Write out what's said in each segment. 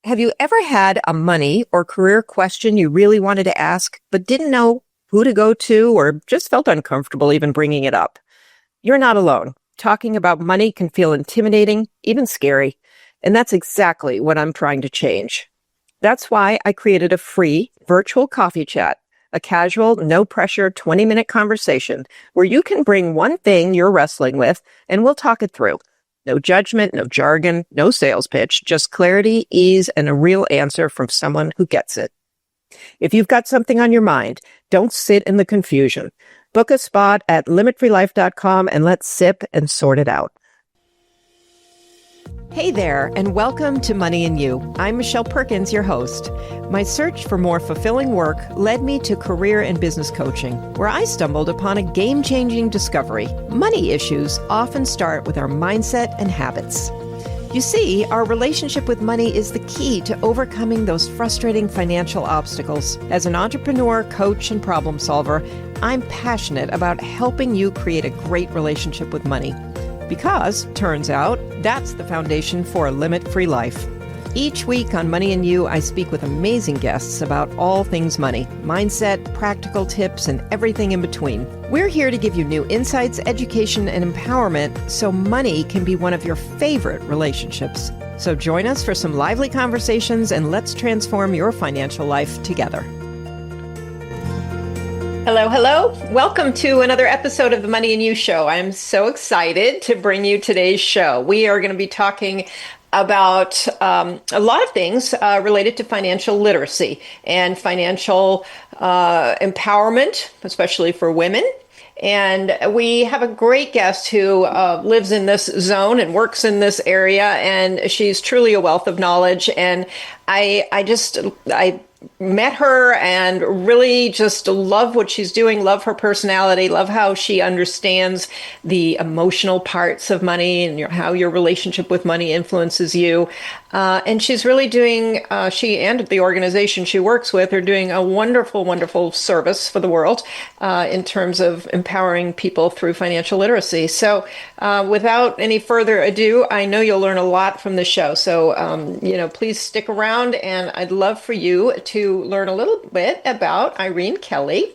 Have you ever had a money or career question you really wanted to ask, but didn't know who to go to or just felt uncomfortable even bringing it up? You're not alone. Talking about money can feel intimidating, even scary. And that's exactly what I'm trying to change. That's why I created a free virtual coffee chat, a casual, no-pressure 20-minute conversation where you can bring one thing you're wrestling with and we'll talk it through. No judgment, no jargon, no sales pitch, just clarity, ease, and a real answer from someone who gets it. If you've got something on your mind, don't sit in the confusion. Book a spot at limitfreelife.com and let's sip and sort it out. Hey there, and welcome to Money and You. I'm Michelle Perkins, your host. My search for more fulfilling work led me to career and business coaching, where I stumbled upon a game-changing discovery. Money issues often start with our mindset and habits. You see, our relationship with money is the key to overcoming those frustrating financial obstacles. As an entrepreneur, coach, and problem solver, I'm passionate about helping you create a great relationship with money. Because, turns out, that's the foundation for a limit-free life. Each week on Money and You, I speak with amazing guests about all things money, mindset, practical tips, and everything in between. We're here to give you new insights, education, and empowerment so money can be one of your favorite relationships. So join us for some lively conversations and let's transform your financial life together. Hello, hello. Welcome to another episode of the Money and You Show. I'm so excited to bring you today's show. We are going to be talking about a lot of things related to financial literacy and financial empowerment, especially for women. And we have a great guest who lives in this zone and works in this area, and she's truly a wealth of knowledge. And I met her and really just love what she's doing, love her personality, love how she understands the emotional parts of money and how your relationship with money influences you. And she's really doing, she and the organization she works with are doing a wonderful, wonderful service for the world in terms of empowering people through financial literacy. So without any further ado, I know you'll learn a lot from the show. So, please stick around, and I'd love for you to learn a little bit about Irene Kelly.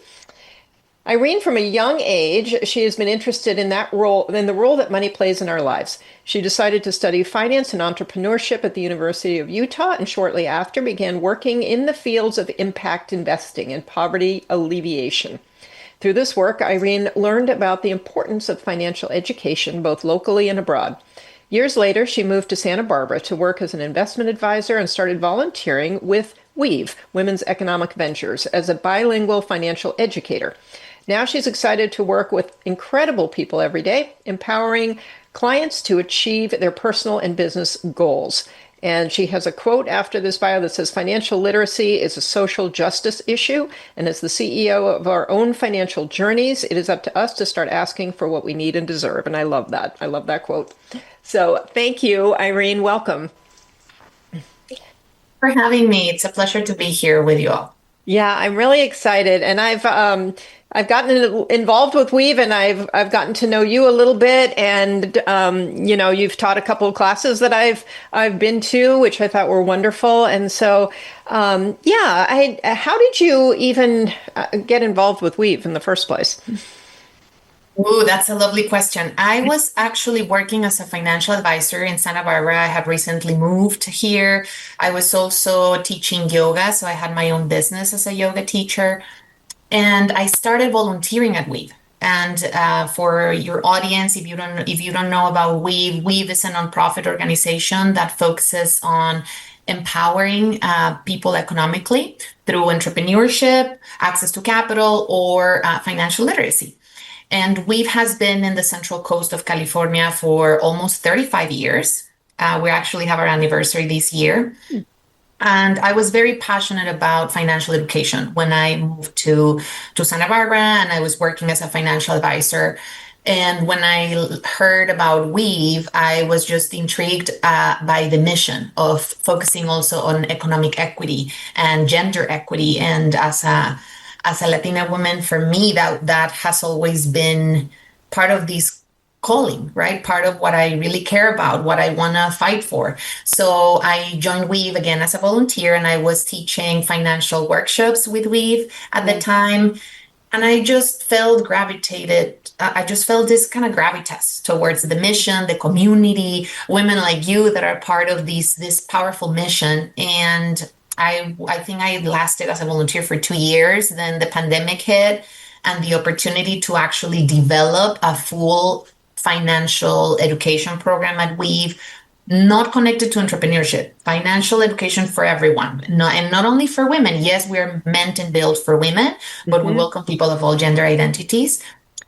Irene, from a young age, she has been interested in the role that money plays in our lives. She decided to study finance and entrepreneurship at the University of Utah, and shortly after began working in the fields of impact investing and poverty alleviation. Through this work, Irene learned about the importance of financial education, both locally and abroad. Years later, she moved to Santa Barbara to work as an investment advisor and started volunteering with Weave, Women's Economic Ventures, as a bilingual financial educator. Now she's excited to work with incredible people every day, empowering clients to achieve their personal and business goals. And she has a quote after this bio that says, "Financial literacy is a social justice issue, and as the CEO of our own financial journeys, it is up to us to start asking for what we need and deserve." And I love that. I love that quote. So thank you, Irene. Welcome. For having me. It's a pleasure to be here with you all. Yeah, I'm really excited, and I've gotten involved with Weave, and I've gotten to know you a little bit, and you've taught a couple of classes that I've been to, which I thought were wonderful, and so how did you even get involved with Weave in the first place? Ooh, that's a lovely question. I was actually working as a financial advisor in Santa Barbara. I had recently moved here. I was also teaching yoga, so I had my own business as a yoga teacher. And I started volunteering at Weave. And for your audience, if you don't know about Weave, Weave is a nonprofit organization that focuses on empowering people economically through entrepreneurship, access to capital, or financial literacy. And Weave has been in the Central Coast of California for almost 35 years. We actually have our anniversary this year. And I was very passionate about financial education when I moved to Santa Barbara, and I was working as a financial advisor. And when I heard about Weave, I was just intrigued by the mission of focusing also on economic equity and gender equity. And as a Latina woman, for me, that has always been part of this calling, right? Part of what I really care about, what I want to fight for. So I joined Weave again as a volunteer, and I was teaching financial workshops with Weave at the time. And I just felt I just felt this kind of gravitas towards the mission, the community, women like you that are part of this powerful mission. And I think I lasted as a volunteer for 2 years. Then the pandemic hit, and the opportunity to actually develop a full financial education program at Weave, not connected to entrepreneurship, financial education for everyone, and not only for women. Yes, we're meant and built for women, but we welcome people of all gender identities.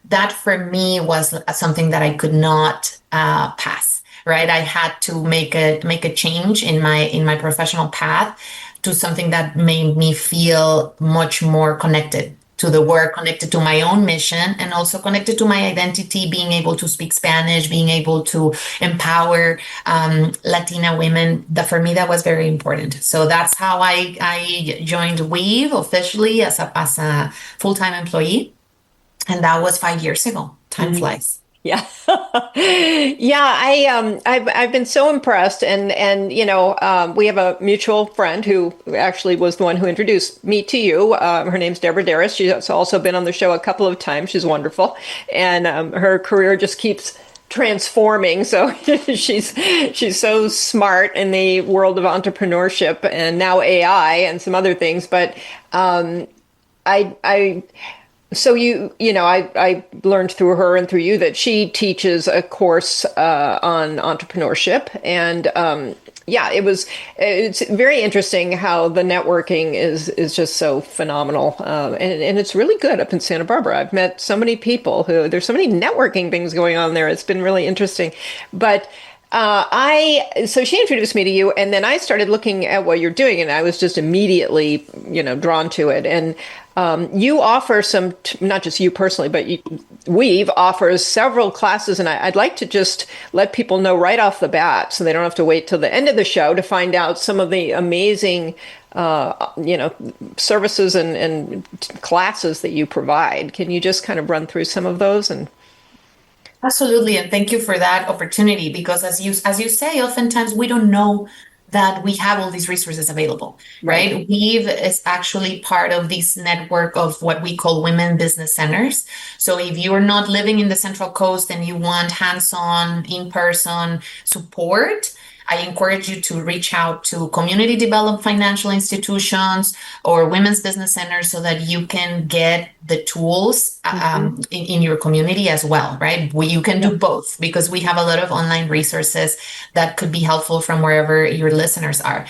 That for me was something that I could not pass. Right, I had to make a change in my professional path to something that made me feel much more connected to the work, connected to my own mission, and also connected to my identity, being able to speak Spanish, being able to empower Latina women. That for me, that was very important. So that's how I joined Weave officially as a full-time employee. And that was 5 years ago. Time flies. Yeah. Yeah, I've been so impressed, and we have a mutual friend who actually was the one who introduced me to you. Her name's Deborah Darris. She's also been on the show a couple of times. She's wonderful, and her career just keeps transforming. So she's so smart in the world of entrepreneurship and now AI and some other things. But I so I learned through her and through you that she teaches a course on entrepreneurship, and it's very interesting how the networking is just so phenomenal, and it's really good up in Santa Barbara. I've met so many people there's so many networking things going on there. It's been really interesting, but. So she introduced me to you, and then I started looking at what you're doing, and I was just immediately, drawn to it. And you offer not just you personally, but Weave offers several classes, and I'd like to just let people know right off the bat, so they don't have to wait till the end of the show to find out some of the amazing, services and classes that you provide. Can you just kind of run through some of those? And Absolutely, and thank you for that opportunity, because as you say, oftentimes we don't know that we have all these resources available, right? Weave is actually part of this network of what we call women business centers. So if you are not living in the Central Coast and you want hands-on, in-person support, I encourage you to reach out to community developed financial institutions or women's business centers so that you can get the tools in your community as well, right? You can do both, because we have a lot of online resources that could be helpful from wherever your listeners are.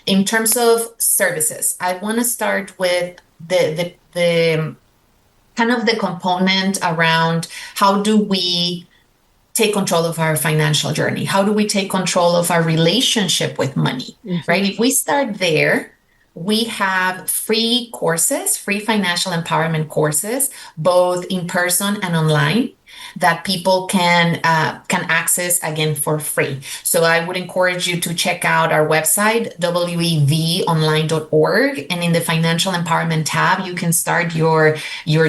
In terms of services, I want to start with the kind of the component around how do we take control of our financial journey? How do we take control of our relationship with money, right? If we start there, we have free courses, free financial empowerment courses, both in person and online, that people can access again for free. So I would encourage you to check out our website, wevonline.org, and in the financial empowerment tab, you can start your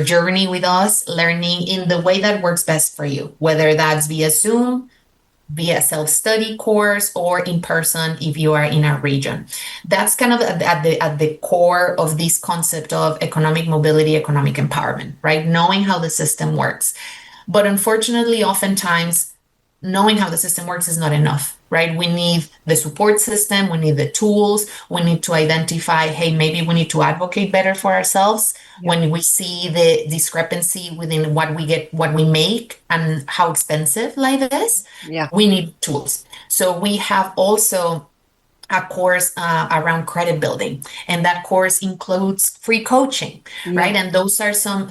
journey with us, learning in the way that works best for you, whether that's via Zoom, via self-study course, or in person if you are in our region. That's kind of at the core of this concept of economic mobility, economic empowerment, right? Knowing how the system works. But unfortunately, oftentimes, knowing how the system works is not enough, right? We need the support system, we need the tools, we need to identify, hey, maybe we need to advocate better for ourselves when we see the discrepancy within what we make and how expensive life is. We need tools. So we have also a course around credit building, and that course includes free coaching, right? And those are some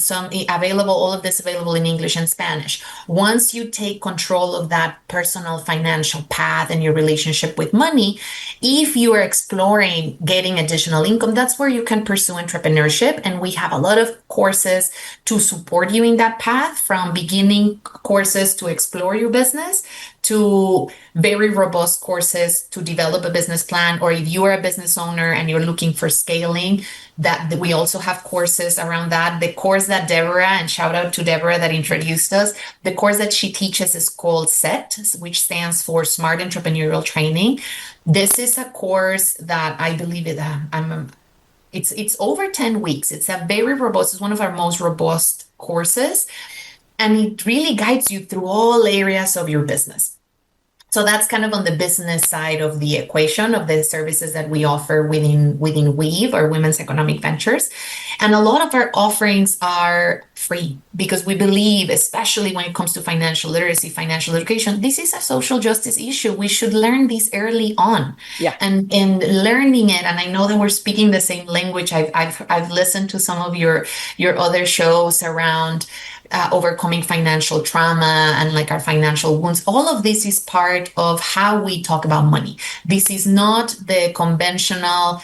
available, all of this available in English and Spanish. Once you take control of that personal financial path and your relationship with money, if you are exploring getting additional income, that's where you can pursue entrepreneurship. And we have a lot of courses to support you in that path, from beginning courses to explore your business to very robust courses to develop a business plan, or if you are a business owner and you're looking for scaling, that we also have courses around that. The course that Deborah, and shout out to Deborah that introduced us, the course that she teaches is called SET, which stands for Smart Entrepreneurial Training. This is a course that I believe it's over 10 weeks. It's a very robust, it's one of our most robust courses, and it really guides you through all areas of your business. So that's kind of on the business side of the equation of the services that we offer within Weave, or Women's Economic Ventures. And a lot of our offerings are free because we believe, especially when it comes to financial literacy, financial education, this is a social justice issue. We should learn this early on. Yeah. And in learning it, and I know that we're speaking the same language. I've listened to some of your other shows around overcoming financial trauma and like our financial wounds. All of this is part of how we talk about money. This is not the conventional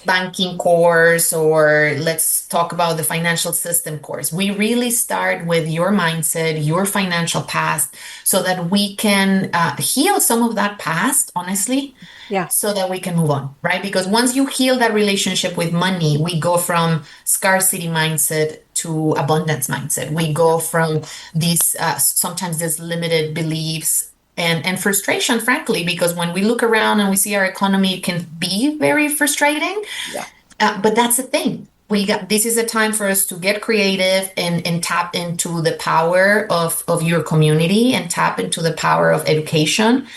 banking course, or let's talk about the financial system course. We really start with your mindset, your financial past, so that we can heal some of that past, honestly. Yeah. So that we can move on, right? Because once you heal that relationship with money, we go from scarcity mindset to abundance mindset. We go from these sometimes these limited beliefs and frustration, frankly, because when we look around and we see our economy, it can be very frustrating. Yeah. But that's the thing. This is a time for us to get creative and tap into the power of your community, and tap into the power of education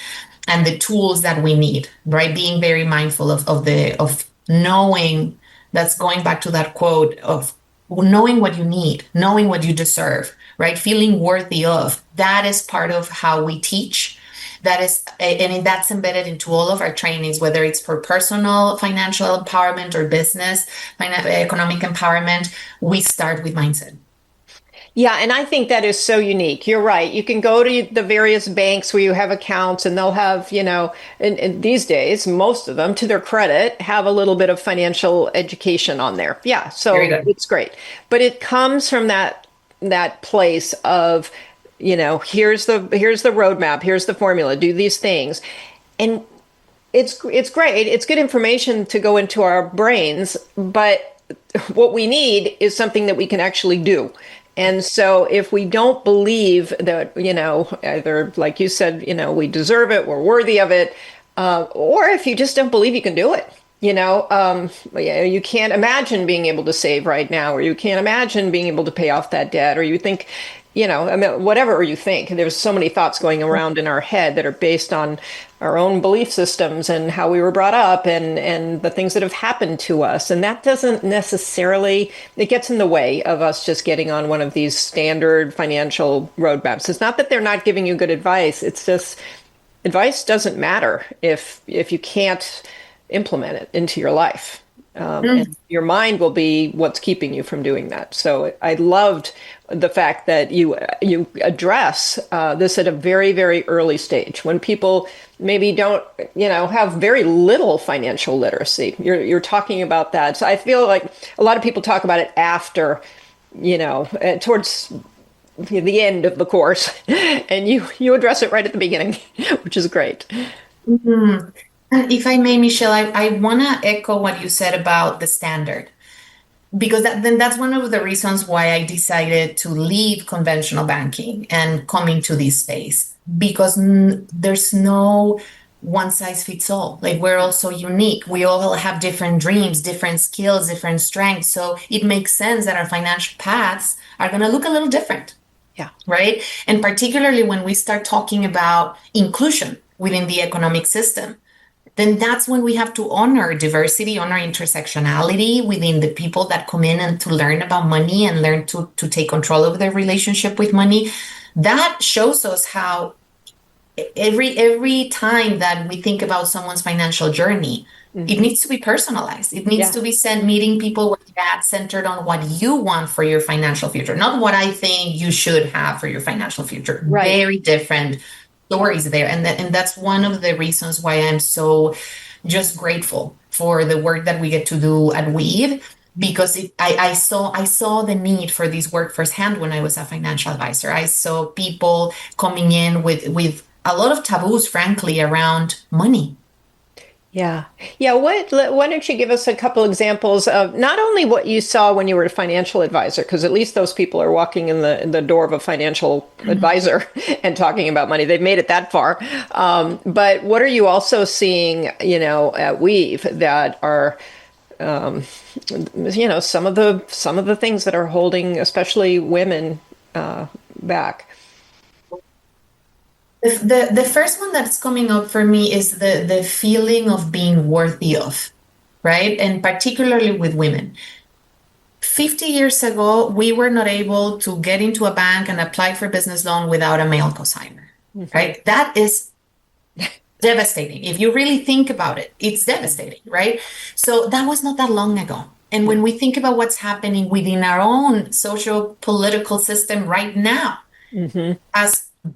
and the tools that we need, right? Being very mindful of knowing, that's going back to that quote of knowing what you need, knowing what you deserve, right? Feeling worthy of. That is part of how we teach. That is, and that's embedded into all of our trainings, whether it's for personal financial empowerment or business economic empowerment. We start with mindset. Yeah, and I think that is so unique. You're right. You can go to the various banks where you have accounts, and they'll have, and these days, most of them, to their credit, have a little bit of financial education on there. Yeah, so it's great. But it comes from that place of, here's the roadmap, here's the formula, do these things. And it's great. It's good information to go into our brains, but what we need is something that we can actually do. And so if we don't believe that, either, like you said, we deserve it, we're worthy of it, or if you just don't believe you can do it, you can't imagine being able to save right now, or you can't imagine being able to pay off that debt, or you think, whatever you think, there's so many thoughts going around in our head that are based on our own belief systems and how we were brought up and the things that have happened to us. And that doesn't necessarily, it gets in the way of us just getting on one of these standard financial roadmaps. It's not that they're not giving you good advice. It's just advice doesn't matter if you can't implement it into your life. And your mind will be what's keeping you from doing that. So I loved the fact that you address this at a very, very early stage, when people maybe don't, have very little financial literacy. You're talking about that. So I feel like a lot of people talk about it after, towards the end of the course, and you address it right at the beginning, which is great. Mm-hmm. If I may, Michelle, I want to echo what you said about the standard, because that's one of the reasons why I decided to leave conventional banking and come into this space, because there's no one size fits all. Like, we're all so unique. We all have different dreams, different skills, different strengths. So it makes sense that our financial paths are going to look a little different. Yeah. Right. And particularly when we start talking about inclusion within the economic system, then that's when we have to honor diversity, honor intersectionality within the people that come in and to learn about money and learn to take control of their relationship with money. That shows us how every time that we think about someone's financial journey, it needs to be personalized. It needs to be meeting people where that's centered on what you want for your financial future, not what I think you should have for your financial future. Right. Very different stories there. And that's one of the reasons why I'm so just grateful for the work that we get to do at Weave, because I saw the need for this work firsthand when I was a financial advisor. I saw people coming in with a lot of taboos, frankly, around money. Yeah. Yeah. Why don't you give us a couple examples of not only what you saw when you were a financial advisor, because at least those people are walking in the door of a financial advisor and talking about money. They've made it that far. But what are you also seeing, at Weave that are, um, some of the things that are holding, especially women, back? The first one that's coming up for me is the feeling of being worthy of, right? And particularly with women. 50 years ago, we were not able to get into a bank and apply for business loan without a male cosigner, Hmm. right? That is devastating. If you really think about it, it's devastating, right? So that was not that long ago. And when we think about what's happening within our own social political system right now, Hmm.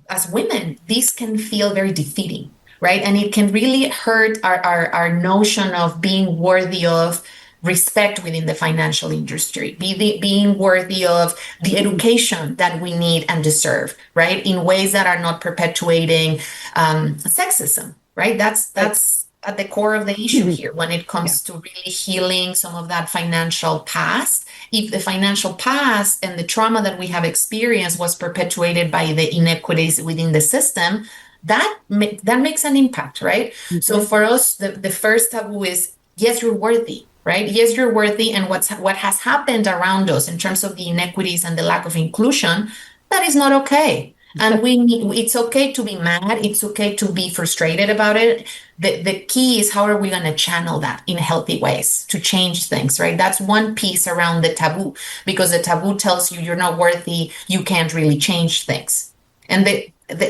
as women, this can feel very defeating, right? And it can really hurt our notion of being worthy of respect within the financial industry, being worthy of the education that we need and deserve, right? In ways that are not perpetuating sexism, right? Right. That's at the core of the issue here when it Yeah. comes to really healing some of that financial past. If the financial past and the trauma that we have experienced was perpetuated by the inequities within the system, that makes an impact, right? So Hmm. for us, the first taboo is yes, you're worthy, right? Yes, you're worthy, and what has happened around us in terms of the inequities and the lack of inclusion, that is not okay. And it's okay to be mad. It's okay to be frustrated about it. The key is how are we going to channel that in healthy ways to change things, right? That's one piece around the taboo, because the taboo tells you you're not worthy, you can't really change things. And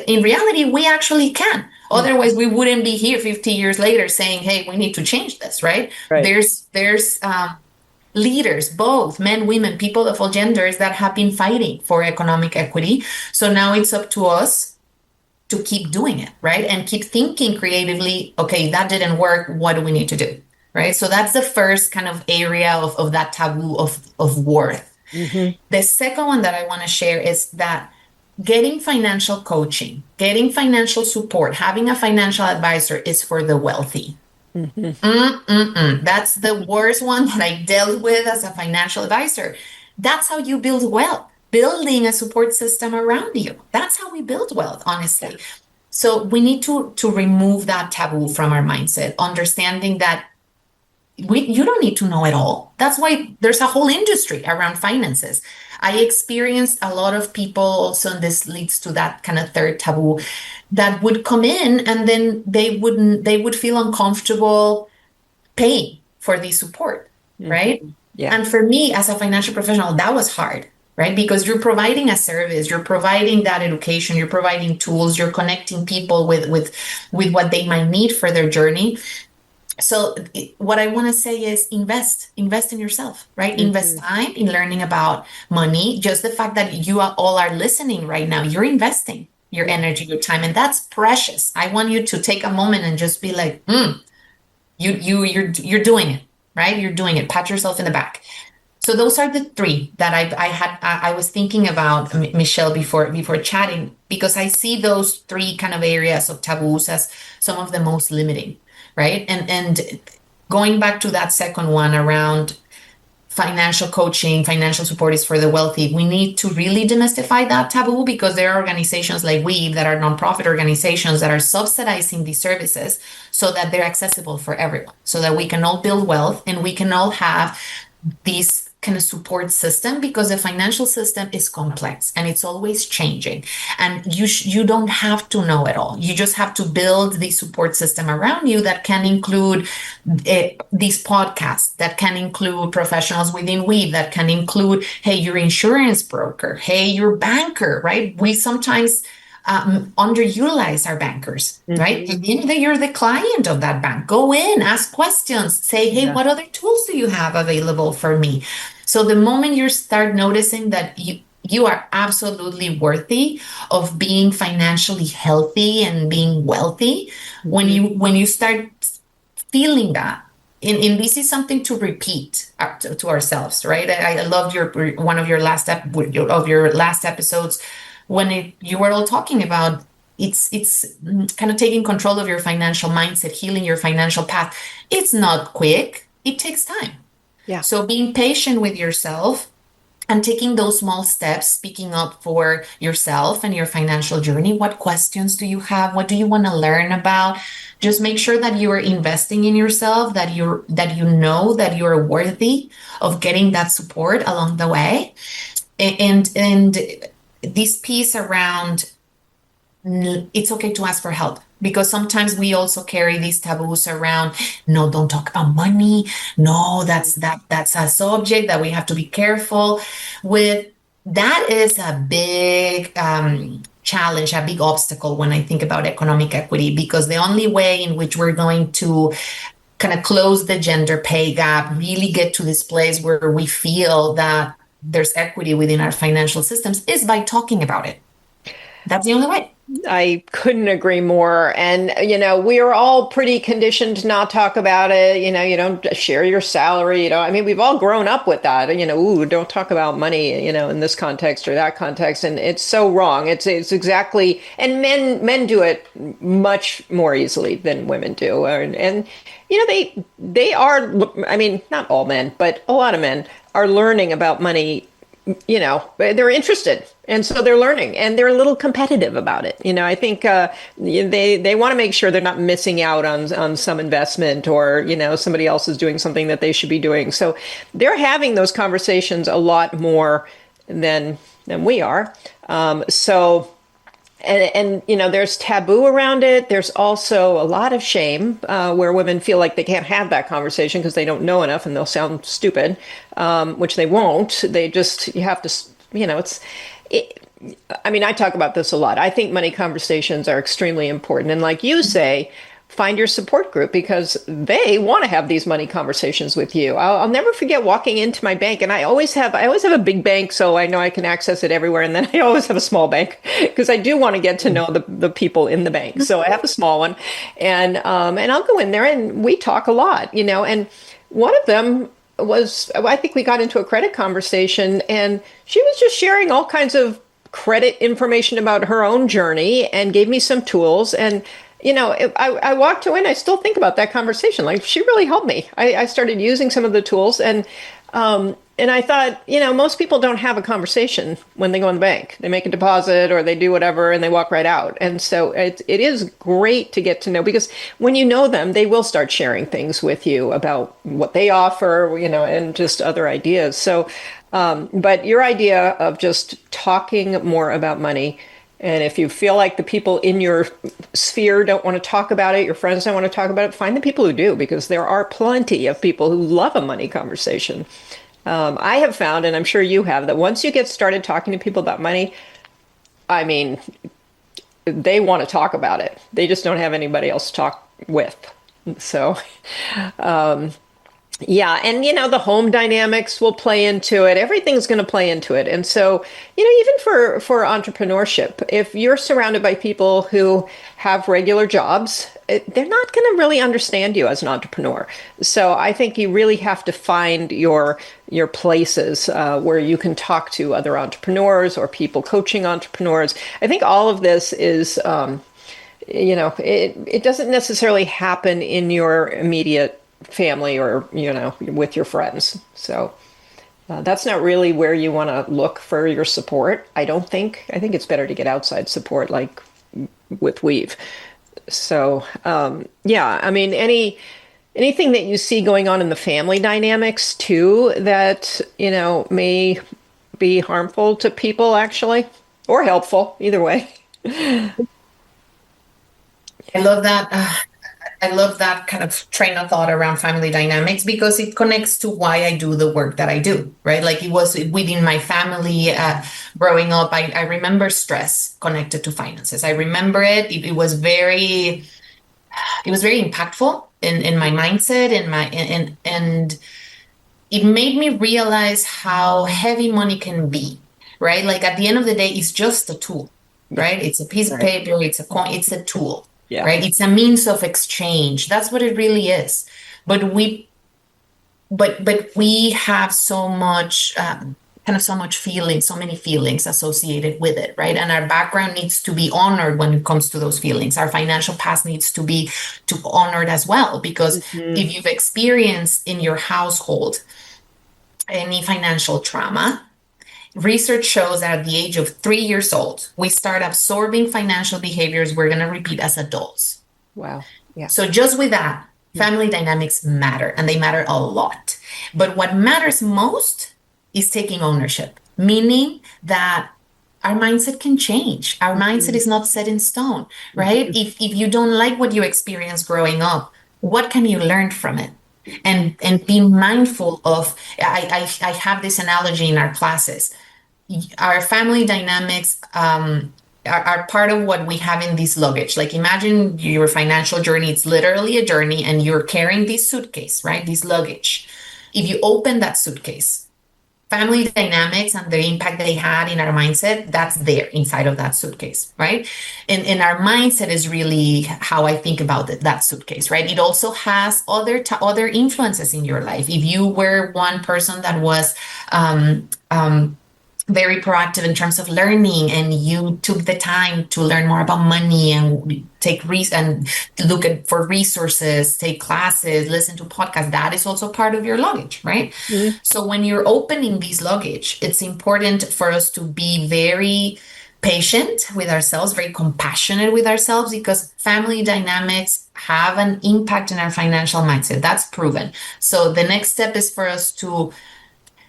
in reality, we actually can. Otherwise, we wouldn't be here 50 years later saying, hey, we need to change this, right? Right. There's leaders, both men, women, people of all genders that have been fighting for economic equity. So now it's up to us to keep doing it, right? And keep thinking creatively, okay, that didn't work. What do we need to do? Right. So that's the first kind of area of that taboo of worth. Hmm. The second one that I want to share is that getting financial coaching, getting financial support, having a financial advisor is for the wealthy. Hmm. Mm-mm-mm. That's the worst one that I dealt with as a financial advisor. That's how you build wealth, building a support system around you. That's how we build wealth, Yeah. honestly. So we need to remove that taboo from our mindset, understanding that you don't need to know it all. That's why there's a whole industry around finances. I experienced a lot of people also, and this leads to that kind of third taboo, that would come in and then they would feel uncomfortable paying for the support, right? Hmm. Yeah. And for me as a financial professional, that was hard, right? Because you're providing a service, you're providing that education, you're providing tools, you're connecting people with what they might need for their journey. So what I want to say is invest in yourself, right? Invest Hmm. time in learning about money. Just the fact that you all are listening right now, you're investing your Yeah. energy, your time, and that's precious. I want you to take a moment and just be like, you're doing it, right? You're doing it. Pat yourself in the back. So those are the three that I was thinking about, Michelle, before chatting, because I see those three kind of areas of taboos as some of the most limiting, right? And going back to that second one around financial coaching, financial support is for the wealthy. We need to really demystify that taboo, because there are organizations like we that are nonprofit organizations that are subsidizing these services so that they're accessible for everyone, so that we can all build wealth and we can all have these kind of support system, because the financial system is complex and it's always changing, and you don't have to know it all. You just have to build the support system around you that can include these podcasts, that can include professionals within Weave, that can include, hey, your insurance broker, hey, your banker, right? We sometimes underutilize our bankers, right? Hmm. At the end of the day, you're the client of that bank. Go in, ask questions, say, hey, Yeah. what other tools do you have available for me? So the moment you start noticing that you are absolutely worthy of being financially healthy and being wealthy, Hmm. when you start feeling that, and this is something to repeat to ourselves, right? I loved your one of your last episodes when you were all talking about It's kind of taking control of your financial mindset, healing your financial path. It's not quick. It takes time. Yeah. So being patient with yourself and taking those small steps, speaking up for yourself and your financial journey. What questions do you have? What do you want to learn about? Just make sure that you are investing in yourself, that you know that you're worthy of getting that support along the way. And this piece around it's okay to ask for help, because sometimes we also carry these taboos around, no, don't talk about money, no, that's a subject that we have to be careful with. That is a big challenge, a big obstacle when I think about economic equity, because the only way in which we're going to kind of close the gender pay gap, really get to this place where we feel that there's equity within our financial systems, is by talking about it. That's the only way. I couldn't agree more. And, we are all pretty conditioned to not talk about it. You don't share your salary. I mean, we've all grown up with that. Ooh, don't talk about money, in this context or that context. And it's so wrong. It's exactly, and men do it much more easily than women do. And they are, I mean, not all men, but a lot of men are learning about money. They're interested, and so they're learning, and they're a little competitive about it. I think they want to make sure they're not missing out on some investment, or somebody else is doing something that they should be doing. So they're having those conversations a lot more than we are. And there's taboo around it. There's also a lot of shame where women feel like they can't have that conversation because they don't know enough and they'll sound stupid, which they won't. You have to, I mean, I talk about this a lot. I think money conversations are extremely important. And like you say, find your support group, because they want to have these money conversations with you. I'll never forget walking into my bank, and I always have a big bank, so I know I can access it everywhere. And then I always have a small bank because I do want to get to know the people in the bank. So I have a small one, and I'll go in there and we talk a lot, and one of them I think we got into a credit conversation, and she was just sharing all kinds of credit information about her own journey and gave me some tools. And I walked away and I still think about that conversation. Like, she really helped me. I started using some of the tools, and I thought, most people don't have a conversation when they go in the bank. They make a deposit or they do whatever and they walk right out. And so it is great to get to know, because when you know them, they will start sharing things with you about what they offer, and just other ideas. So, but your idea of just talking more about money, and if you feel like the people in your sphere don't want to talk about it, your friends don't want to talk about it, find the people who do, because there are plenty of people who love a money conversation. I have found, and I'm sure you have, that once you get started talking to people about money, I mean, they want to talk about it. They just don't have anybody else to talk with. So, yeah, and the home dynamics will play into it. Everything's going to play into it. And so, even for entrepreneurship, if you're surrounded by people who have regular jobs, they're not going to really understand you as an entrepreneur. So I think you really have to find your places where you can talk to other entrepreneurs or people coaching entrepreneurs. I think all of this is, it doesn't necessarily happen in your immediate family or with your friends. So that's not really where you want to look for your support. I think it's better to get outside support, like with Weave. So yeah, I mean, anything that you see going on in the family dynamics too that may be harmful to people, actually, or helpful, either way. I love that. I love that kind of train of thought around family dynamics, because it connects to why I do the work that I do, right? Like, it was within my family growing up. I remember stress connected to finances. I remember it. It was very impactful in my mindset, and it made me realize how heavy money can be, right? Like, at the end of the day, it's just a tool, right? It's a piece of paper, it's a coin, it's a tool. Yeah. Right. It's a means of exchange. That's what it really is. But we have so much kind of so much feeling, so many feelings associated with it, right? And our background needs to be honored when it comes to those feelings. Our financial past needs to be honored as well, because Hmm. if you've experienced in your household any financial trauma, research shows that at the age of 3 years old, we start absorbing financial behaviors we're going to repeat as adults. Wow. Yeah. So just with that, family dynamics matter, and they matter a lot. But what matters most is taking ownership, meaning that our mindset can change. Our mindset Mhm. is not set in stone, right? If you don't like what you experienced growing up, what can you learn from it? And be mindful of, I have this analogy in our classes. Our family dynamics are part of what we have in this luggage. Like imagine your financial journey, it's literally a journey, and you're carrying this suitcase, right? This luggage. If you open that suitcase, family dynamics and the impact they had in our mindset, that's there inside of that suitcase, right? And our mindset is really how I think about that suitcase, right? It also has other influences in your life. If you were one person that was very proactive in terms of learning, and you took the time to learn more about money and and look for resources, take classes, listen to podcasts, that is also part of your luggage, right? Mhm. So when you're opening this luggage, it's important for us to be very patient with ourselves, very compassionate with ourselves, because family dynamics have an impact in our financial mindset. That's proven. So the next step is for us to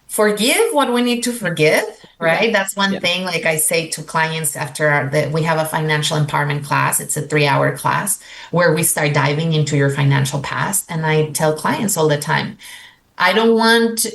forgive what we need to forgive, Yeah. right? That's one Yeah. thing. Like I say to clients after we have a financial empowerment class. It's a 3-hour class where we start diving into your financial past. And I tell clients all the time, I don't want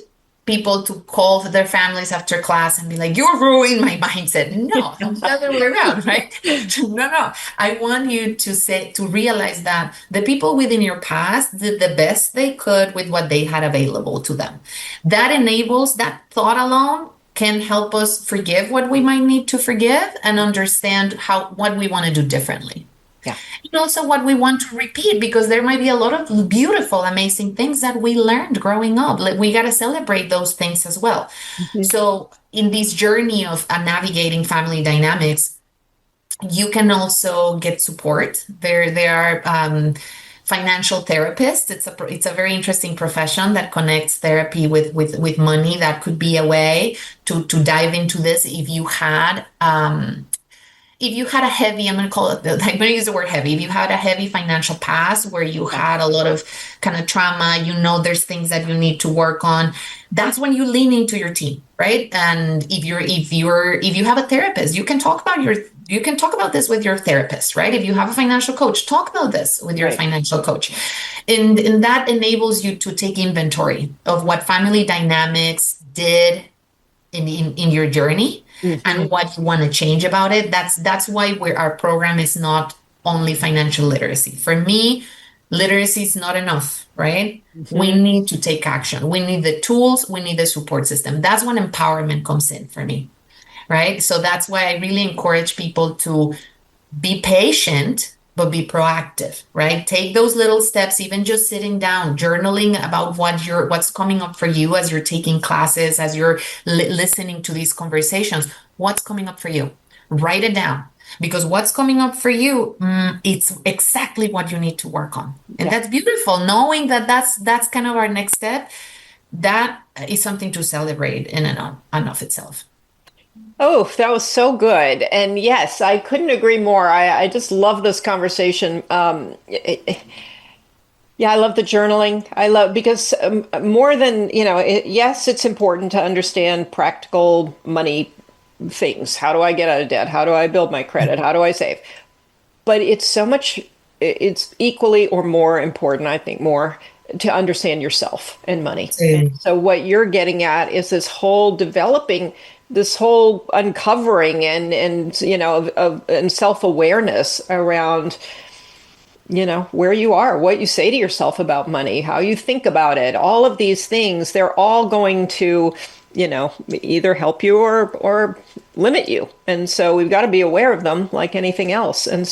people to call their families after class and be like, "You ruined my mindset." No, it's the other way around, right? No. I want you to realize that the people within your past did the best they could with what they had available to them. That enables, that thought alone can help us forgive what we might need to forgive and understand what we want to do differently. Yeah. And also what we want to repeat, because there might be a lot of beautiful, amazing things that we learned growing up. Like, we got to celebrate those things as well. Mhm. So in this journey of navigating family dynamics, you can also get support. There are financial therapists. It's a very interesting profession that connects therapy with money. That could be a way to dive into this if you had a heavy, I'm going to call it, I'm going to use the word heavy. If you had a heavy financial past where you Yeah. had a lot of kind of trauma, there's things that you need to work on. That's when you lean into your team, right? And if you have a therapist, you can talk about this with your therapist, right? If you have a financial coach, talk about this with your Right. financial coach. And that enables you to take inventory of what family dynamics did in your journey Hmm. and what you want to change about it. That's why our program is not only financial literacy. For me, literacy is not enough, right? We Hmm. need to take action. We need the tools, we need the support system. That's when empowerment comes in for me, right? So that's why I really encourage people to be patient, but be proactive, right? Take those little steps, even just sitting down, journaling about what's coming up for you as you're taking classes, as you're listening to these conversations. What's coming up for you? Write it down, because what's coming up for you, it's exactly what you need to work on. And Yeah. that's beautiful. Knowing that that's kind of our next step, that is something to celebrate in and of itself. Oh, that was so good. And yes, I couldn't agree more. I just love this conversation. Yeah, I love the journaling. I love because more than, yes, it's important to understand practical money things. How do I get out of debt? How do I build my credit? How do I save? But it's equally or more important, I think, more to understand yourself and money. And Mm. so what you're getting at is this whole developing, this whole uncovering and and self-awareness around where you are, what you say to yourself about money, how you think about it, all of these things, they're all going to, either help you or limit you. And so we've got to be aware of them like anything else. And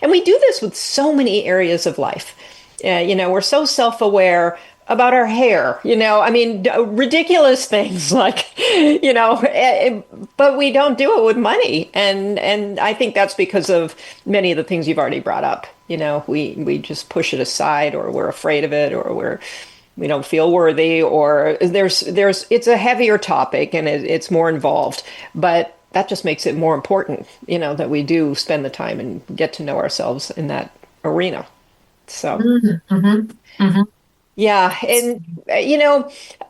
we do this with so many areas of life. We're so self-aware about our hair, I mean, ridiculous things like, but we don't do it with money. And I think that's because of many of the things you've already brought up. We just push it aside, or we're afraid of it, or we don't feel worthy, or it's a heavier topic, and it's more involved, but that just makes it more important, that we do spend the time and get to know ourselves in that arena. So, Mm-hmm. Mm-hmm. yeah. And,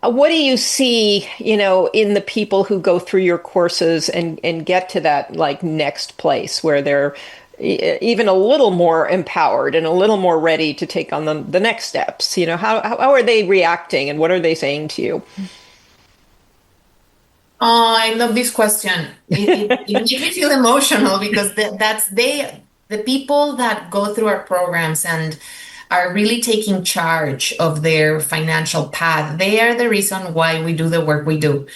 what do you see, in the people who go through your courses and get to that like next place where they're even a little more empowered and a little more ready to take on the next steps? How are they reacting, and what are they saying to you? Oh, I love this question. It makes me feel emotional because the people that go through our programs and are really taking charge of their financial path. They are the reason why we do the work we do.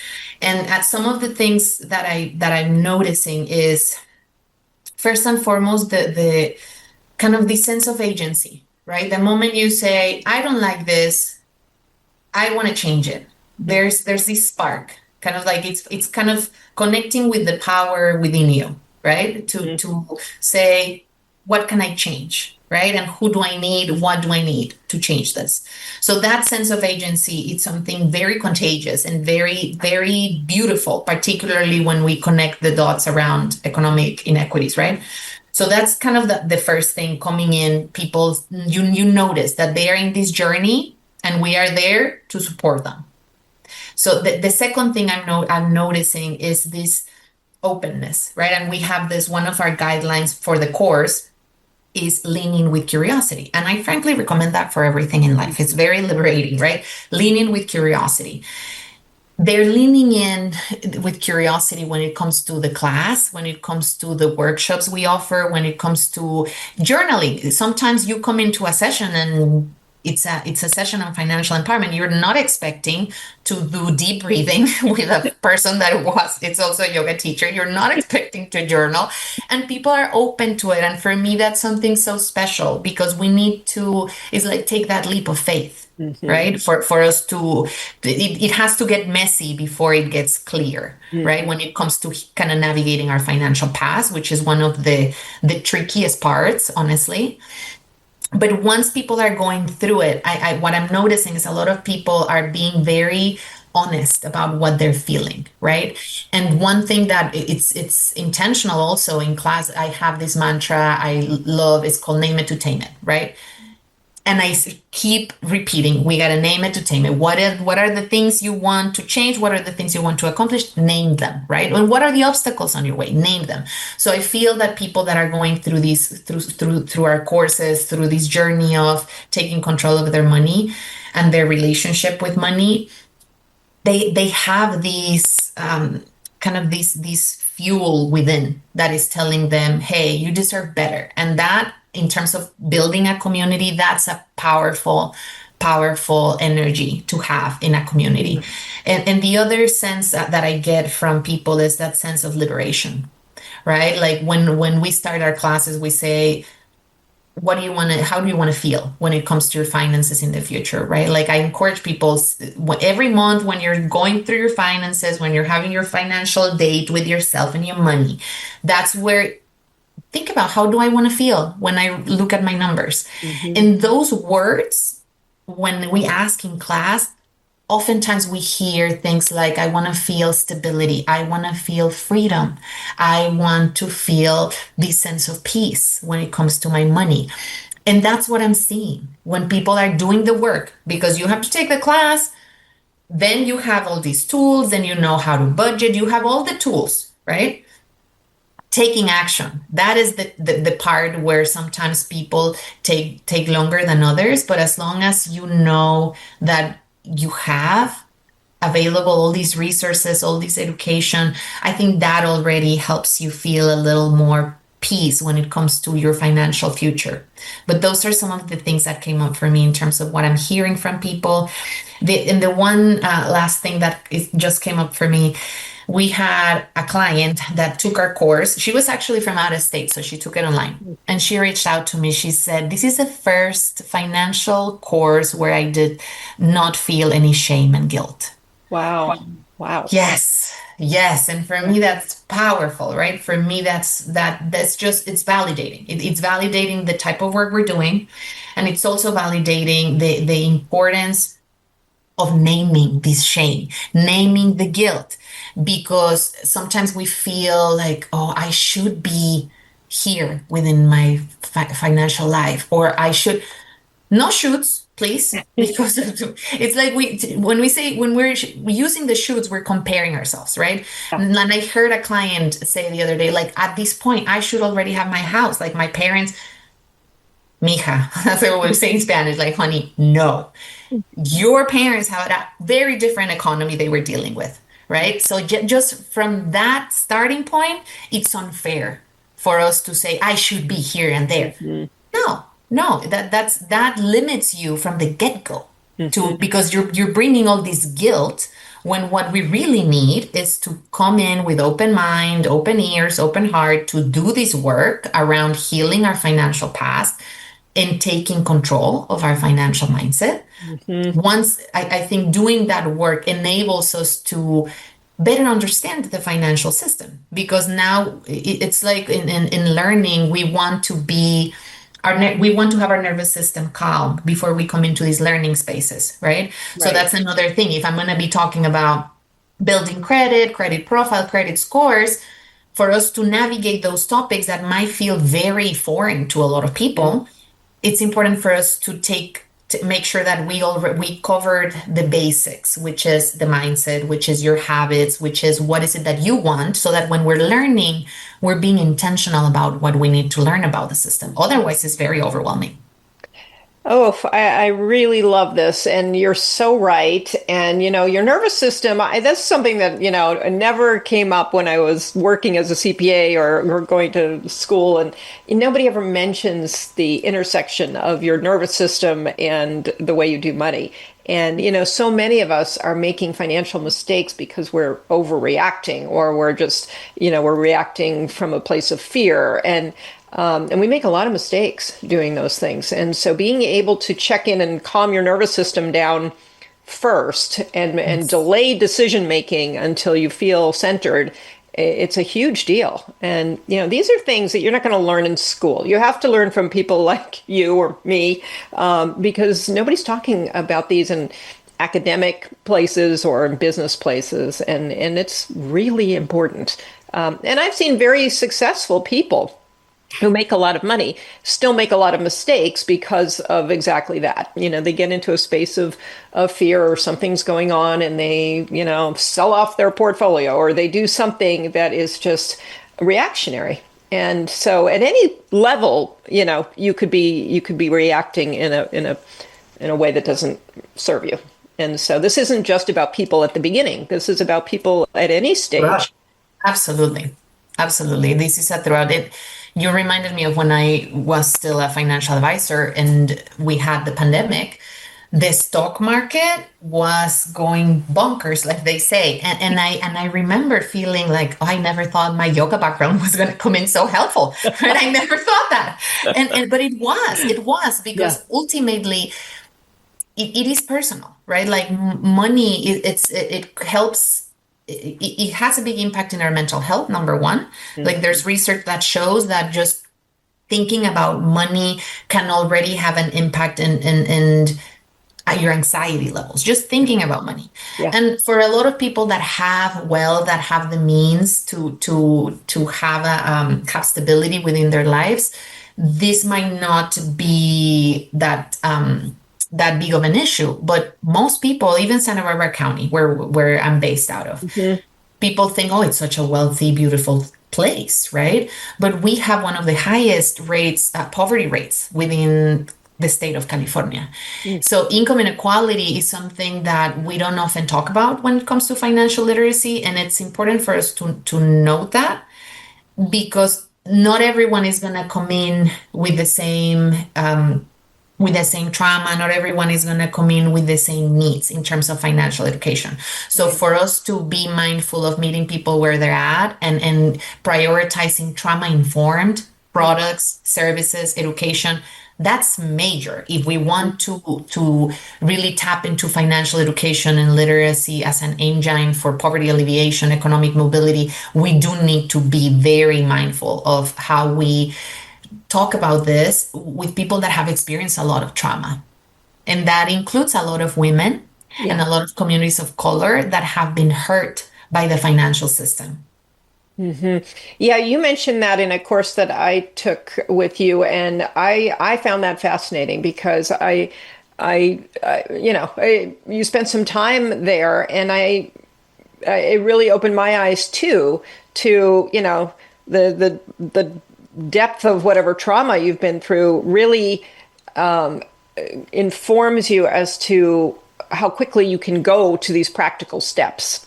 And some of the things that I'm noticing is, first and foremost, the kind of the sense of agency, right? The moment you say, I don't like this, I want to change it. There's this spark, kind of like it's kind of connecting with the power within you, right? To say, what can I change, right? And who do I need? What do I need to change this? So that sense of agency, it's something very contagious and very, very beautiful, particularly when we connect the dots around economic inequities, right? So that's kind of the first thing coming in. People, you notice that they are in this journey, and we are there to support them. So the second thing I'm noticing is this openness, right? And we have this, one of our guidelines for the course is leaning with curiosity. And I frankly recommend that for everything in life. It's very liberating, right? Leaning with curiosity. They're leaning in with curiosity when it comes to the class, when it comes to the workshops we offer, when it comes to journaling. Sometimes you come into a session and it's a session on financial empowerment. You're not expecting to do deep breathing with a person it's also a yoga teacher. You're not expecting to journal, and people are open to it. And for me, that's something so special, because we need to, it's like, take that leap of faith, right? For us to, it has to get messy before it gets clear, right? When it comes to kind of navigating our financial path, which is one of the trickiest parts, honestly. But once people are going through it, what I'm noticing is a lot of people are being very honest about what they're feeling, right? And one thing that it's intentional also in class, I have this mantra I love, it's called name it to tame it, right? And I keep repeating, we got to name it to tame it. What are the things you want to change? What are the things you want to accomplish? Name them, right? And what are the obstacles on your way? Name them. So I feel that people that are going through these, through our courses, through this journey of taking control of their money and their relationship with money, they have these kind of this fuel within that is telling them, hey, you deserve better. And that, in terms of building a community, that's a powerful energy to have in a community. And the other sense that I get from people is that sense of liberation, right? Like when we start our classes, we say, how do you want to feel when it comes to your finances in the future, right? Like, I encourage people every month, when you're going through your finances, when you're having your financial date with yourself and your money, that's where, think about, how do I want to feel when I look at my numbers? And those words, when we ask in class, oftentimes we hear things like, I want to feel stability. I want to feel freedom. I want to feel this sense of peace when it comes to my money. And that's what I'm seeing when people are doing the work, because you have to take the class, then you have all these tools, then you know how to budget, you have all the tools, right? Taking action, that is the part where sometimes people take longer than others. But as long as you know that you have available all these resources, all this education, I think that already helps you feel a little more peace when it comes to your financial future. But those are some of the things that came up for me in terms of what I'm hearing from people. The one last thing that just came up for me, We had a client that took our course. She was actually from out of state, so she took it online. And she reached out to me. She said, "This is the first financial course where I did not feel any shame and guilt." Wow. Wow. Yes, yes. And for me, that's powerful, right? For me, that's just it's validating. It's validating the type of work we're doing, and it's also validating the importance of naming this shame, naming the guilt, because sometimes we feel like, oh, I should be here within my financial life, or I should. No shoots, please, because it's like when we're using the shoots, we're comparing ourselves, right? Yeah. And I heard a client say the other day, like, at this point, I should already have my house. Like my parents, mija, that's what we say in Spanish, like, honey, no. Your parents had a very different economy they were dealing with, right? So just from that starting point, it's unfair for us to say, I should be here and there. Mhm. No, no, that limits you from the get-go to Mhm. because you're bringing all this guilt when what we really need is to come in with open mind, open ears, open heart to do this work around healing our financial past and taking control of our financial mindset. Mhm. Once I think doing that work enables us to better understand the financial system because now it's like in learning we want to be we want to have our nervous system calm before we come into these learning spaces, right? So Right. that's another thing. If I'm going to be talking about building credit profile, credit scores, for us to navigate those topics that might feel very foreign to a lot of Mhm. people, it's important for us to make sure that we covered the basics, which is the mindset, which is your habits, which is what is it that you want, so that when we're learning, we're being intentional about what we need to learn about the system. Otherwise, it's very overwhelming. Oh, I really love this, and you're so right. And your nervous system, that's something that, never came up when I was working as a CPA or going to school. And nobody ever mentions the intersection of your nervous system and the way you do money. And, so many of us are making financial mistakes because we're overreacting or we're just, we're reacting from a place of fear. And we make a lot of mistakes doing those things. And so being able to check in and calm your nervous system down first and Yes. delay decision making until you feel centered, it's a huge deal. And, these are things that you're not going to learn in school. You have to learn from people like you or me, because nobody's talking about these in academic places or in business places. And it's really important. And I've seen very successful people who make a lot of money still make a lot of mistakes because of exactly that. They get into a space of fear or something's going on and they, sell off their portfolio or they do something that is just reactionary. And so at any level, you could be reacting in a way that doesn't serve you. And so this isn't just about people at the beginning. This is about people at any Right. stage. Absolutely. Absolutely. This is a throughout it. You reminded me of when I was still a financial advisor and we had the pandemic. The stock market was going bonkers, like they say. And I remember feeling like, oh, I never thought my yoga background was gonna come in so helpful. Right. I never thought that. And but it was Yeah. because ultimately it is personal, right? Like money, it helps. It has a big impact in our mental health. Number one, like Mhm. there's research that shows that just thinking about money can already have an impact in your anxiety levels. Just thinking about money, Yeah. and for a lot of people that have wealth, that have the means to have stability within their lives, this might not be that big of an issue. But most people, even Santa Barbara County, where I'm based out of, Mhm. people think, oh, it's such a wealthy, beautiful place, right? But we have one of the highest rates, poverty rates within the state of California. Mm. So income inequality is something that we don't often talk about when it comes to financial literacy. And it's important for us to note that because not everyone is going to come in with the same with the same trauma. Not everyone is going to come in with the same needs in terms of financial education. So Right. for us to be mindful of meeting people where they're at and prioritizing trauma informed products, services, education, that's major. If we want to really tap into financial education and literacy as an engine for poverty alleviation, economic mobility, we do need to be very mindful of how we talk about this with people that have experienced a lot of trauma. And that includes a lot of women and Yeah. a lot of communities of color that have been hurt by the financial system. hmm Yeah, you mentioned that in a course that I took with you, and I found that fascinating because you spent some time there, and it really opened my eyes too to the depth of whatever trauma you've been through really informs you as to how quickly you can go to these practical steps.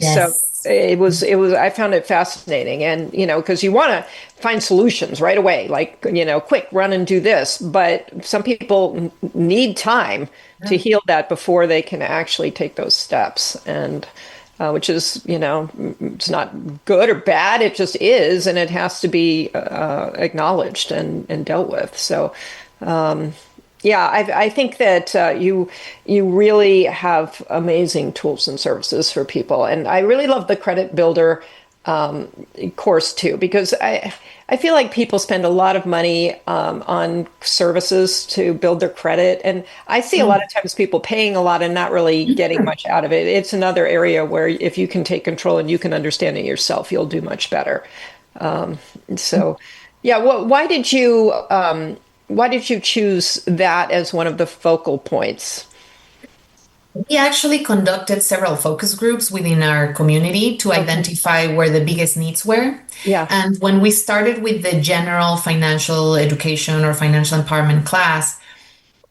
So Yes. I found it fascinating. And, because you want to find solutions right away, like, quick, run and do this. But some people need time to heal that before they can actually take those steps. And which is, it's not good or bad. It just is. And it has to be acknowledged and dealt with. So, yeah, I think that you really have amazing tools and services for people, and I really love the credit builder course too, because I feel like people spend a lot of money on services to build their credit, and I see a lot of times people paying a lot and not really getting much out of it. It's another area where if you can take control and you can understand it yourself, you'll do much better. So, yeah, why did you choose that as one of the focal points? We actually conducted several focus groups within our community to Okay. identify where the biggest needs were. Yeah. And when we started with the general financial education or financial empowerment class,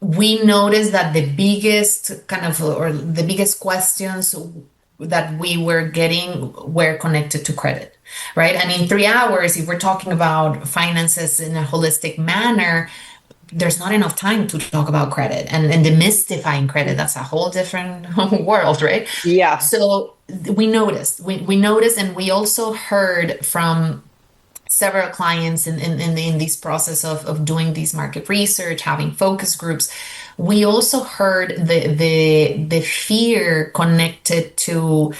we noticed that the biggest kind of, or the biggest questions that we were getting were connected to credit, right? And in 3 hours, if we're talking about finances in a holistic manner, there's not enough time to talk about credit and demystifying credit. That's a whole different world, right? Yeah. So we noticed, and we also heard from several clients in this process of doing this market research, having focus groups. We also heard the fear connected to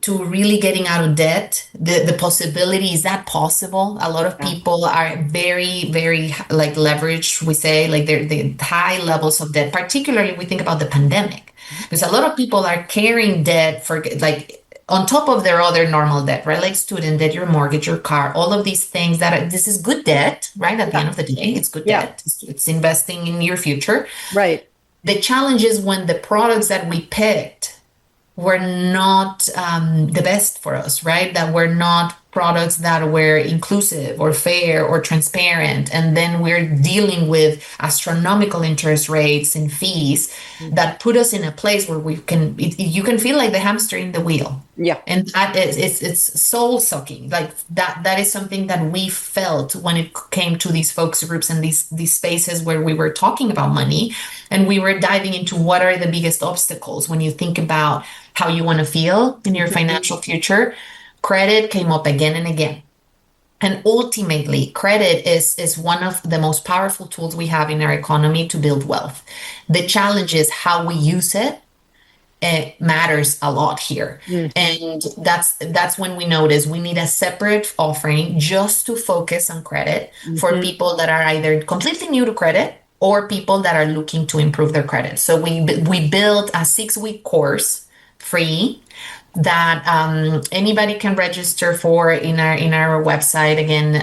really getting out of debt, the possibility. Is that possible? A lot of Yeah. people are very, very like leveraged, we say, like they're the high levels of debt. Particularly we think about the pandemic, because a lot of people are carrying debt for like on top of their other normal debt, right? Like student debt, your mortgage, your car, all of these things this is good debt, right? At the Yeah. end of the day, it's good Yeah. debt. It's investing in your future. Right. The challenge is when the products that we picked were not the best for us, right? That were not products that were inclusive or fair or transparent. And then we're dealing with astronomical interest rates and fees that put us in a place where you can feel like the hamster in the wheel. Yeah. And that is, it's soul sucking. Like that is something that we felt when it came to these focus groups and these spaces where we were talking about money, and we were diving into what are the biggest obstacles when you think about how you want to feel in your financial future. Credit came up again and again. And ultimately, credit is one of the most powerful tools we have in our economy to build wealth. The challenge is how we use it. It matters a lot here. Mhm. And that's when we notice we need a separate offering just to focus on credit for Mhm. people that are either completely new to credit or people that are looking to improve their credit. So we built a 6-week course free that anybody can register for in our website. Again,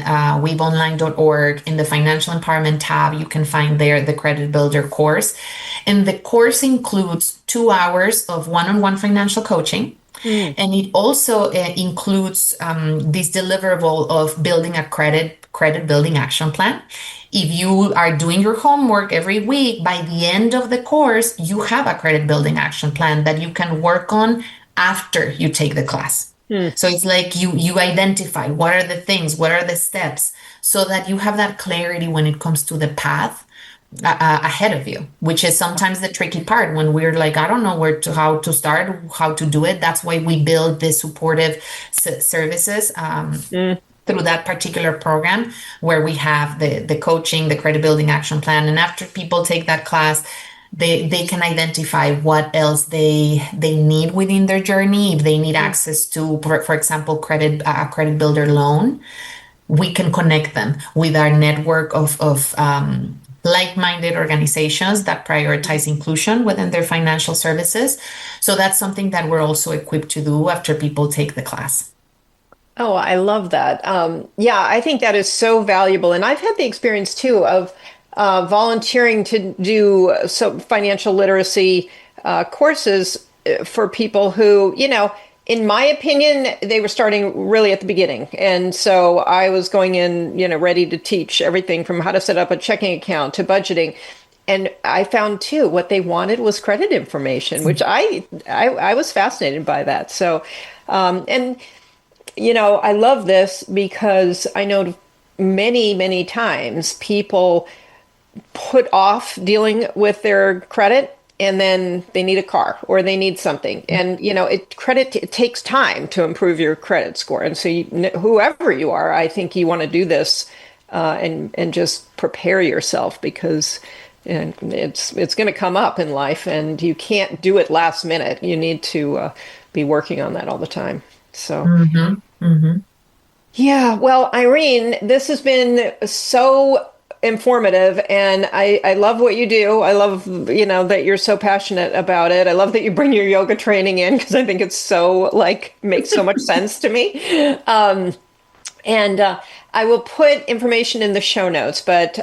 weaveonline.org. In the financial empowerment tab, you can find there the credit builder course, and the course includes 2 hours of one-on-one financial coaching. Mm. And it also includes this deliverable of building a credit building action plan. If you are doing your homework every week, by the end of the course, you have a credit building action plan that you can work on after you take the class. Mm. So it's like you identify what are the things, what are the steps, so that you have that clarity when it comes to the path ahead of you, which is sometimes the tricky part when we're like, I don't know how to start, how to do it. That's why we build the supportive services Mm. through that particular program where we have the coaching, the credit building action plan. And after people take that class, they can identify what else they need within their journey. If they need access to, for example, credit builder loan, we can connect them with our network of like-minded organizations that prioritize inclusion within their financial services. So that's something that we're also equipped to do after people take the class. Oh, I love that. Yeah, I think that is so valuable. And I've had the experience too of volunteering to do some financial literacy courses for people who, in my opinion, they were starting really at the beginning. And so I was going in, ready to teach everything from how to set up a checking account to budgeting. And I found too what they wanted was credit information, which I was fascinated by that. So, and I love this because I know many, many times people put off dealing with their credit and then they need a car or they need something. And, it takes time to improve your credit score. And so whoever you are, I think you want to do this and just prepare yourself because it's going to come up in life and you can't do it last minute. You need to be working on that all the time. So. Mm-hmm. Mm-hmm. Yeah, well, Irene, this has been so informative and I love what you do. I love, that you're so passionate about it. I love that you bring your yoga training in because I think it's so makes so much sense to me. And I will put information in the show notes, but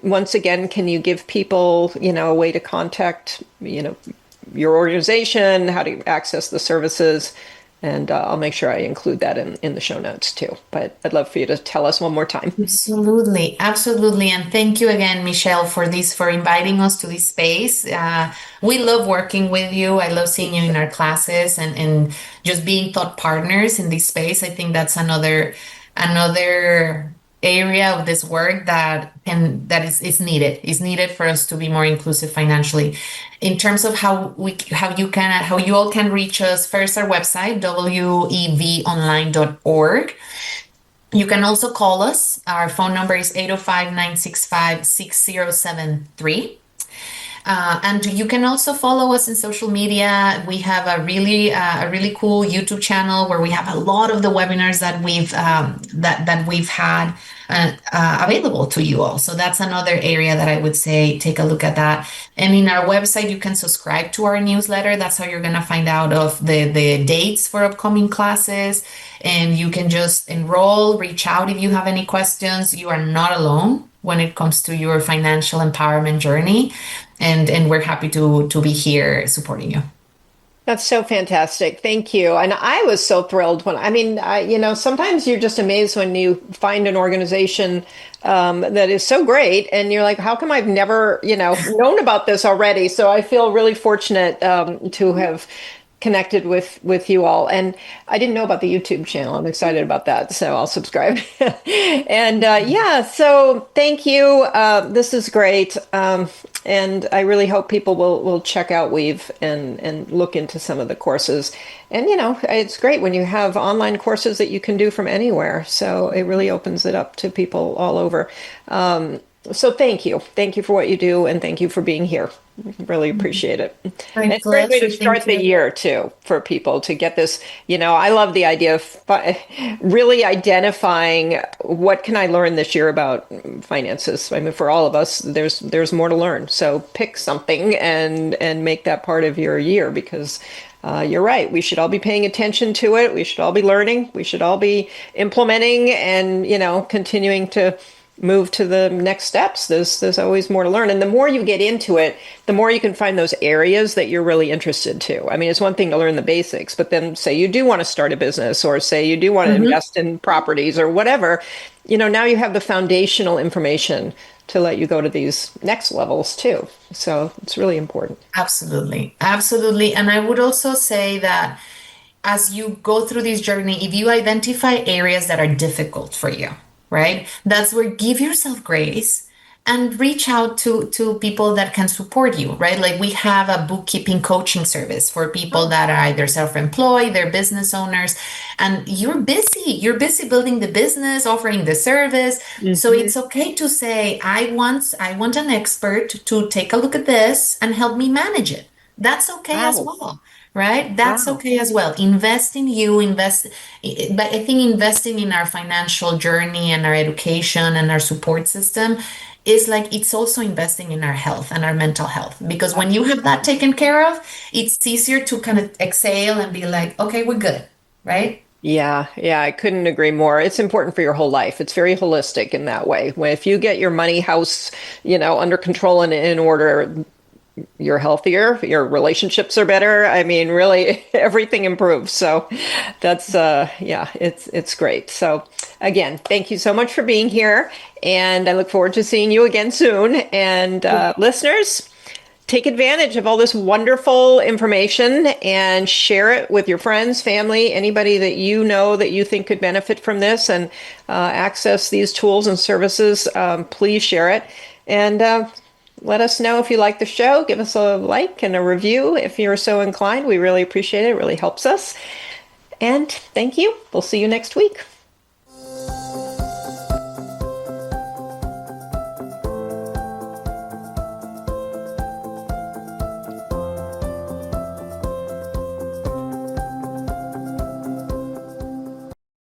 once again, can you give people, a way to contact, your organization, how to access the services? And I'll make sure I include that in the show notes too. But I'd love for you to tell us one more time. Absolutely, absolutely. And thank you again, Michelle, for inviting us to this space. We love working with you. I love seeing you in our classes and just being thought partners in this space. I think that's another area of this work that is needed for us to be more inclusive financially. In terms of how you all can reach us, first our website wevonline.org. You can also call us. Our phone number is 805-965-6073. And you can also follow us in social media. We have a really cool YouTube channel where we have a lot of the webinars that we've had available to you all. So that's another area that I would say take a look at that. And in our website, you can subscribe to our newsletter. That's how you're going to find out of the dates for upcoming classes. And you can just enroll, reach out if you have any questions. You are not alone when it comes to your financial empowerment journey. And we're happy to be here supporting you. That's so fantastic. Thank you. And I was so thrilled sometimes you're just amazed when you find an organization that is so great and you're like, how come I've never, known about this already? So I feel really fortunate to have connected with you all. And I didn't know about the YouTube channel. I'm excited about that. So I'll subscribe. And so thank you. This is great. And I really hope people will check out Weave and look into some of the courses. And, it's great when you have online courses that you can do from anywhere. So it really opens it up to people all over. So thank you. Thank you for what you do. And thank you for being here. Really appreciate it. And it's a great way to start the year too for people to get this. I love the idea of really identifying what can I learn this year about finances. I mean, for all of us, there's more to learn. So pick something and make that part of your year because you're right. We should all be paying attention to it. We should all be learning. We should all be implementing and continuing to move to the next steps. There's always more to learn. And the more you get into it, the more you can find those areas that you're really interested to. I mean, it's one thing to learn the basics, but then say you do want to start a business or say you do want to invest in properties or whatever, now you have the foundational information to let you go to these next levels too. So it's really important. Absolutely. Absolutely. And I would also say that as you go through this journey, if you identify areas that are difficult for you, right? That's where give yourself grace and reach out to people that can support you, right? Like we have a bookkeeping coaching service for people that are either self-employed, they're business owners, and you're busy building the business, offering the service. So Hmm. it's okay to say, I want an expert to take a look at this and help me manage it. That's okay as Wow. well, right? That's Wow. okay as well. Invest in you, but I think investing in our financial journey and our education and our support system is like it's also investing in our health and our mental health. Because when you have that taken care of, it's easier to kind of exhale and be like, okay, we're good, right? Yeah, yeah, I couldn't agree more. It's important for your whole life. It's very holistic in that way. When if you get your money house, under control and in order, you're healthier, your relationships are better. I mean, really everything improves. So that's yeah, it's great. So again, thank you so much for being here, and I look forward to seeing you again soon. And listeners, take advantage of all this wonderful information and share it with your friends, family, anybody that you know that you think could benefit from this and access these tools and services. Please share it. And let us know if you like the show. Give us a like and a review if you're so inclined. We really appreciate it. It really helps us. And thank you. We'll see you next week.